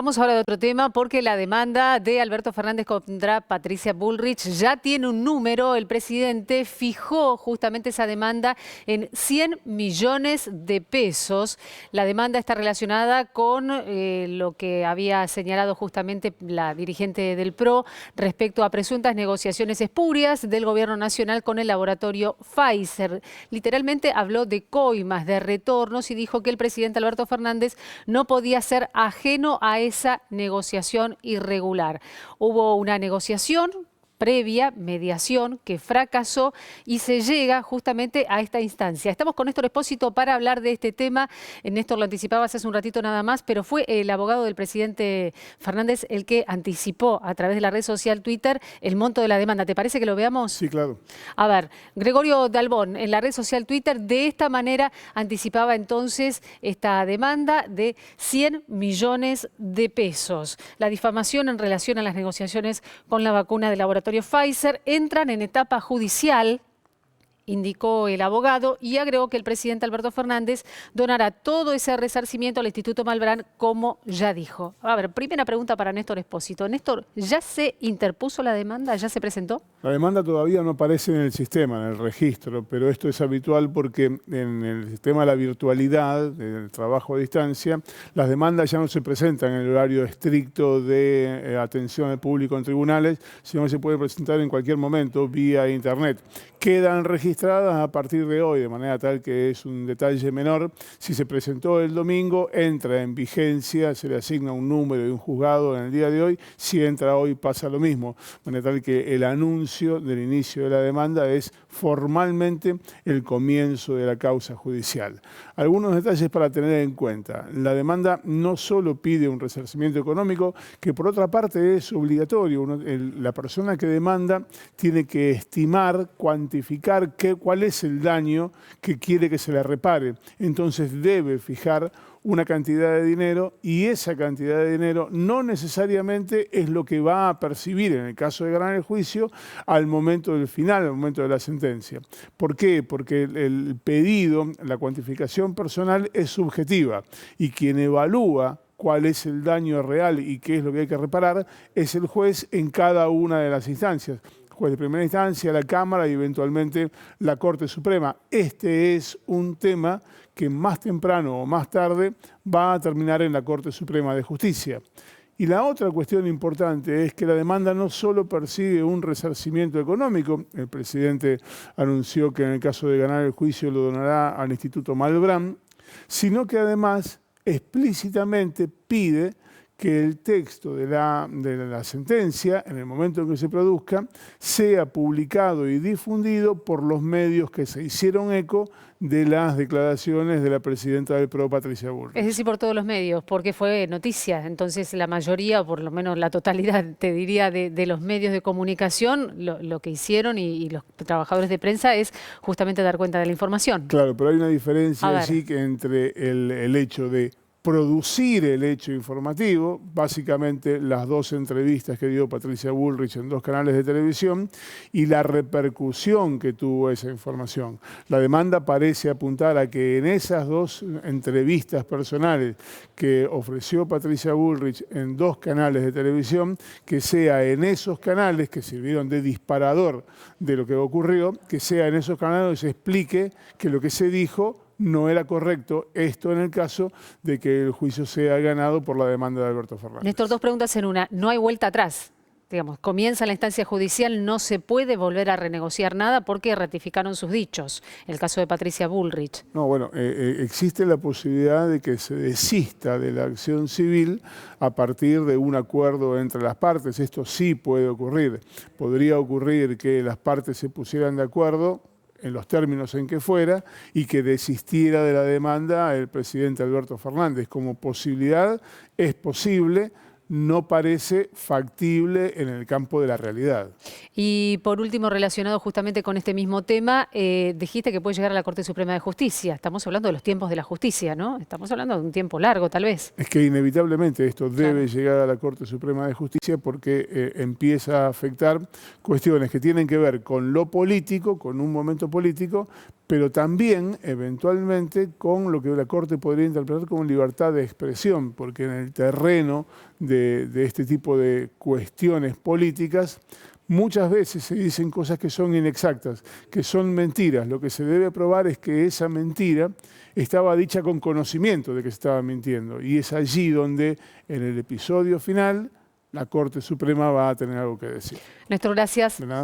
Vamos ahora de otro tema porque la demanda de Alberto Fernández contra Patricia Bullrich ya tiene un número. El presidente fijó justamente esa demanda en 100 millones de pesos. La demanda está relacionada con lo que había señalado justamente la dirigente del PRO respecto a presuntas negociaciones espurias del gobierno nacional con el laboratorio Pfizer. Literalmente habló de coimas, de retornos y dijo que el presidente Alberto Fernández no podía ser ajeno a esa negociación irregular. Hubo una negociación previa, mediación, que fracasó y se llega justamente a esta instancia. Estamos con Néstor Espósito para hablar de este tema. Néstor, lo anticipabas hace un ratito nada más, pero fue el abogado del presidente Fernández el que anticipó a través de la red social Twitter el monto de la demanda. ¿Te parece que lo veamos? Sí, claro. A ver, Gregorio Dalbón, en la red social Twitter, de esta manera anticipaba entonces esta demanda de 100 millones de pesos. La difamación en relación a las negociaciones con la vacuna del laboratorio Pfizer entran en etapa judicial, indicó el abogado, y agregó que el presidente Alberto Fernández donará todo ese resarcimiento al Instituto Malbrán, como ya dijo. A ver, primera pregunta para Néstor Espósito. Néstor, ¿ya se interpuso la demanda? ¿Ya se presentó? La demanda todavía no aparece en el sistema, en el registro, pero esto es habitual porque en el sistema de la virtualidad, del trabajo a distancia, las demandas ya no se presentan en el horario estricto de atención al público en tribunales, sino que se puede presentar en cualquier momento vía internet. Quedan registradas a partir de hoy, de manera tal que es un detalle menor. Si se presentó el domingo, entra en vigencia, se le asigna un número y un juzgado en el día de hoy. Si entra hoy, pasa lo mismo. De manera tal que el anuncio del inicio de la demanda es formalmente el comienzo de la causa judicial. Algunos detalles para tener en cuenta. La demanda no solo pide un resarcimiento económico, que por otra parte es obligatorio. La persona que demanda tiene que estimar, cuantificar cuál es el daño que quiere que se le repare. Entonces debe fijar una cantidad de dinero y esa cantidad de dinero no necesariamente es lo que va a percibir en el caso de ganar el juicio al momento del final, al momento de la sentencia. ¿Por qué? Porque el pedido, la cuantificación personal es subjetiva y quien evalúa cuál es el daño real y qué es lo que hay que reparar es el juez en cada una de las instancias. Juez de primera instancia, la Cámara y eventualmente la Corte Suprema. Este es un tema que más temprano o más tarde va a terminar en la Corte Suprema de Justicia. Y la otra cuestión importante es que la demanda no solo persigue un resarcimiento económico, el presidente anunció que en el caso de ganar el juicio lo donará al Instituto Malbrán, sino que además explícitamente pide que el texto de la sentencia, en el momento en que se produzca, sea publicado y difundido por los medios que se hicieron eco de las declaraciones de la presidenta del PRO, Patricia Bullrich. Es decir, por todos los medios, porque fue noticia. Entonces, la mayoría, o por lo menos la totalidad, te diría, de los medios de comunicación, lo que hicieron y los trabajadores de prensa es justamente dar cuenta de la información. Claro, pero hay una diferencia así que entre el hecho de producir el hecho informativo, básicamente las dos entrevistas que dio Patricia Bullrich en 2 canales de televisión y la repercusión que tuvo esa información. La demanda parece apuntar a que en esas 2 entrevistas personales que ofreció Patricia Bullrich en 2 canales de televisión, que sea en esos canales que sirvieron de disparador de lo que ocurrió, que sea en esos canales donde se explique que lo que se dijo no era correcto, esto en el caso de que el juicio sea ganado por la demanda de Alberto Fernández. Néstor, 2 preguntas en una. No hay vuelta atrás. Digamos, comienza la instancia judicial, no se puede volver a renegociar nada porque ratificaron sus dichos. El caso de Patricia Bullrich. No, bueno, existe la posibilidad de que se desista de la acción civil a partir de un acuerdo entre las partes. Esto sí puede ocurrir. Podría ocurrir que las partes se pusieran de acuerdo en los términos en que fuera, y que desistiera de la demanda el presidente Alberto Fernández. Como posibilidad es posible, no parece factible en el campo de la realidad. Y por último, relacionado justamente con este mismo tema, dijiste que puede llegar a la Corte Suprema de Justicia. Estamos hablando de los tiempos de la justicia, ¿no? Estamos hablando de un tiempo largo, tal vez. Es que inevitablemente esto debe llegar a la Corte Suprema de Justicia porque empieza a afectar cuestiones que tienen que ver con lo político, con un momento político, pero también, eventualmente, con lo que la Corte podría interpretar como libertad de expresión, porque en el terreno de este tipo de cuestiones políticas, muchas veces se dicen cosas que son inexactas, que son mentiras. Lo que se debe probar es que esa mentira estaba dicha con conocimiento de que se estaba mintiendo. Y es allí donde, en el episodio final, la Corte Suprema va a tener algo que decir. Néstor, gracias. De nada.